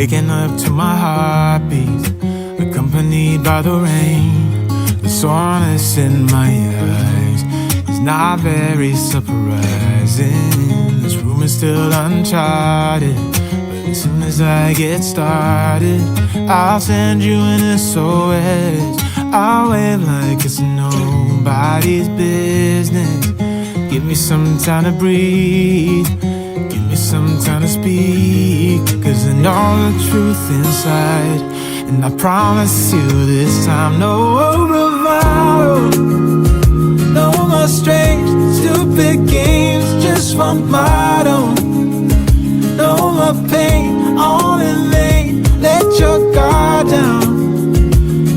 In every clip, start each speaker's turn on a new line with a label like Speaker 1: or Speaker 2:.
Speaker 1: waking up to my heartbeat, accompanied by the rain. The soreness in my eyes is not very surprising. This room is still uncharted, but as soon as I get started, I'll send you an SOS. I'll wave like it's nobody's business. Give me some time to breathe, give me some time to speak, 'cause I know the truth inside. And I promise you this time, no bravado, no more strange, stupid games, just one motto. No more pain, all in vain, let your guard down.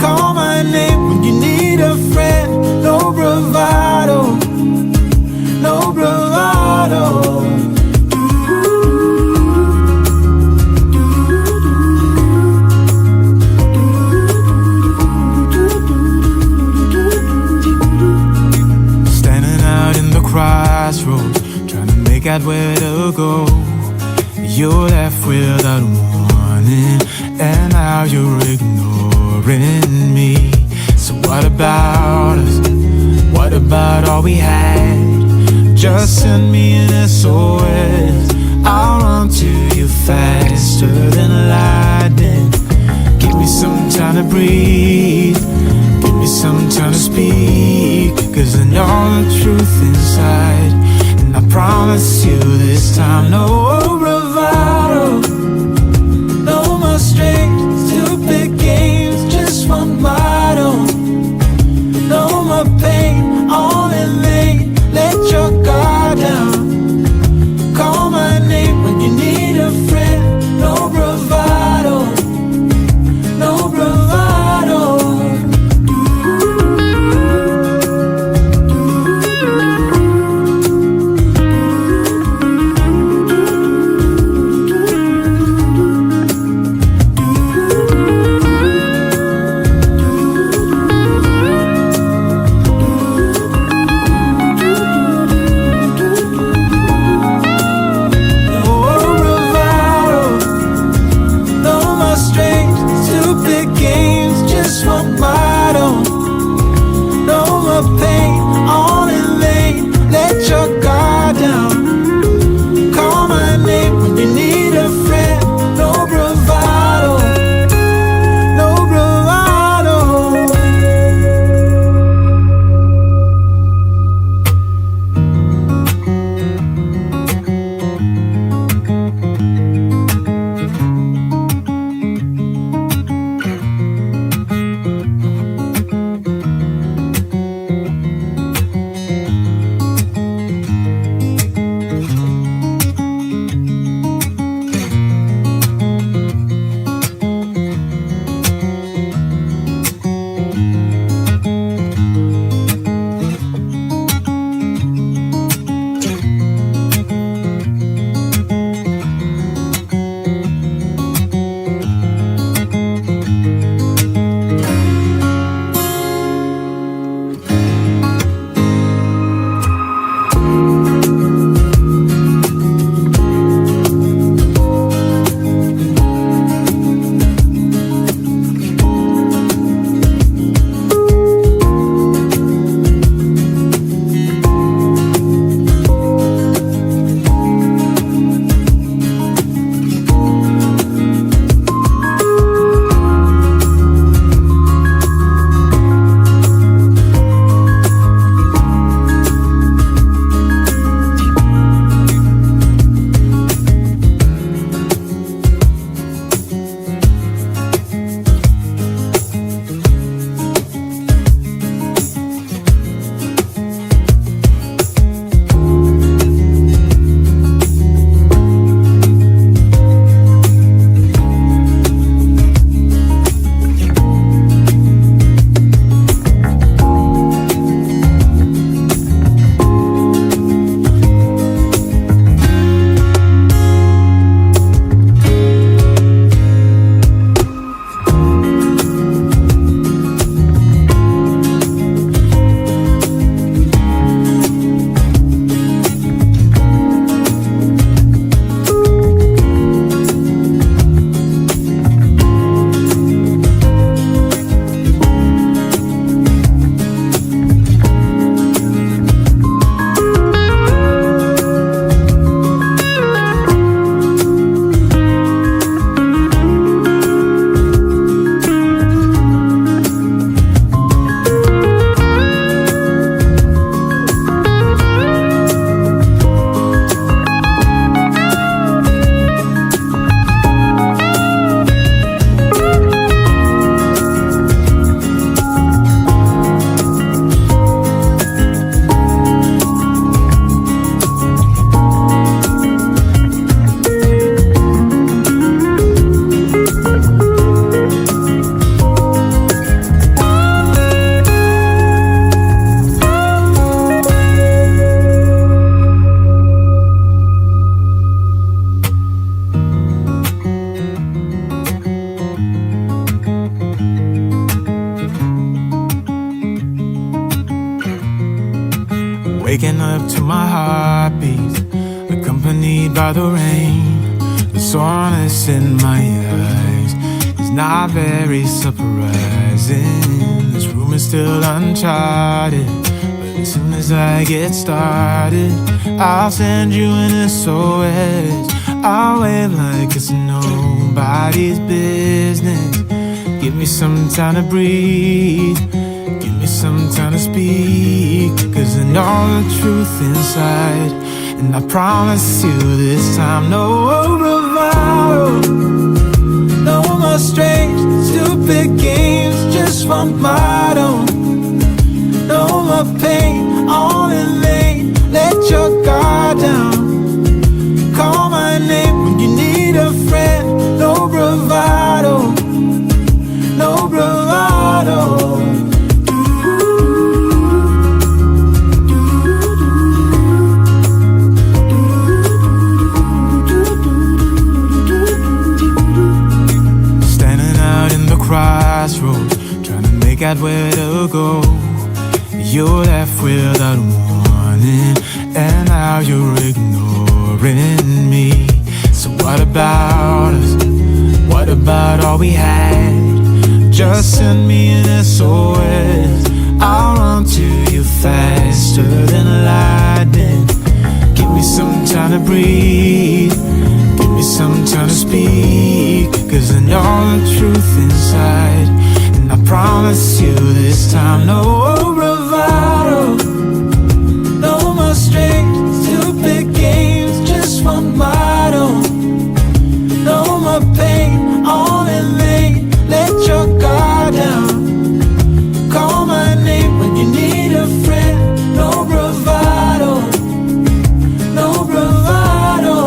Speaker 1: Call my name when you need a friend, no bravado, no bravado. Crossroads, trying to make out where to go. You're left without warning, and now you're ignoring me. So what about us? What about all we had? Just send me an SOS. I'll run to you faster than lightning. Give me some time to breathe, give me some time to speak, 'cause I know the truth inside. And I promise you this time, no bravado, no more strange, stupid games, just one motto. No more pain, all in vain, let your guard down. Call my name when you need a friend, no bravado, no bravado. waking up to my heartbeats, accompanied by the rain. The soreness in my eyes is not very surprising. This room is still uncharted, but as soon as I get started, I'll send you an SOS. I'll wave like it's nobody's business. Give me some time to breathe, give me some time to speak, 'cause I know the truth inside. And I promise you this time, no bravado, no more strange, stupid games, just one motto. No more pain, all in vain, let your guard down. Call my name when you need a friend, no bravado, no bravado. Crossroads, trying to make out where to go. You're left without warning, and now you're ignoring me. So what about us? What about all we had? Just send me an SOS, I'll run to you faster than lightning. Give me some time to breathe, give me some time to speak, 'cause I know the truth inside. And I promise you this time, no bravado, no more strange, stupid games, just one motto. No more pain, all in vain, let your guard down. Call my name when you need a friend, no bravado, no bravado.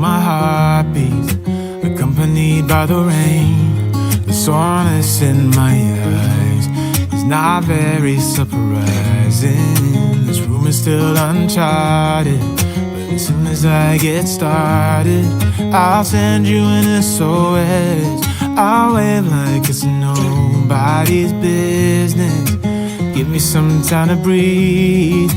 Speaker 1: my heartbeats, accompanied by the rain. The soreness in my eyes is not very surprising. This room is still uncharted, but as soon as I get started, I'll send you an SOS. I'll wave like it's nobody's business. Give me some time to breathe,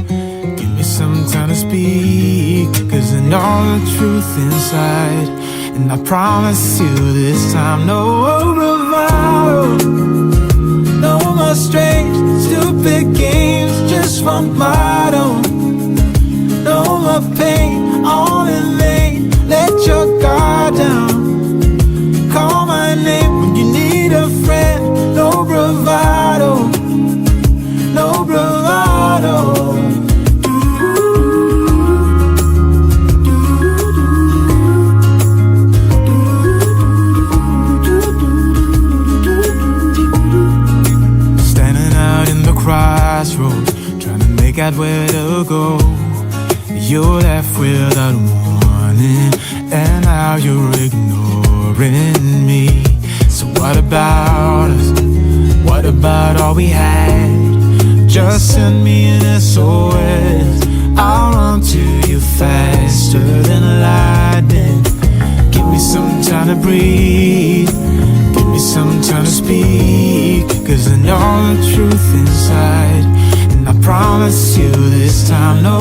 Speaker 1: give me some time to speak, 'cause I know the truth inside. And I promise you this time, no bravado, no more strange, stupid games, just one motto. No more pain, all in vain, let your guard down. Call my name when you need a friend, no bravado, no bravado. Crossroads, trying to make out where to go. You're left without warning, and now you're ignoring me. So what about us? What about all we had? Just send me an SOS. I'll run to you faster than lightning. Give me some time to breathe, give me some time to speak, 'cause I know the truth inside. And I promise you this time, no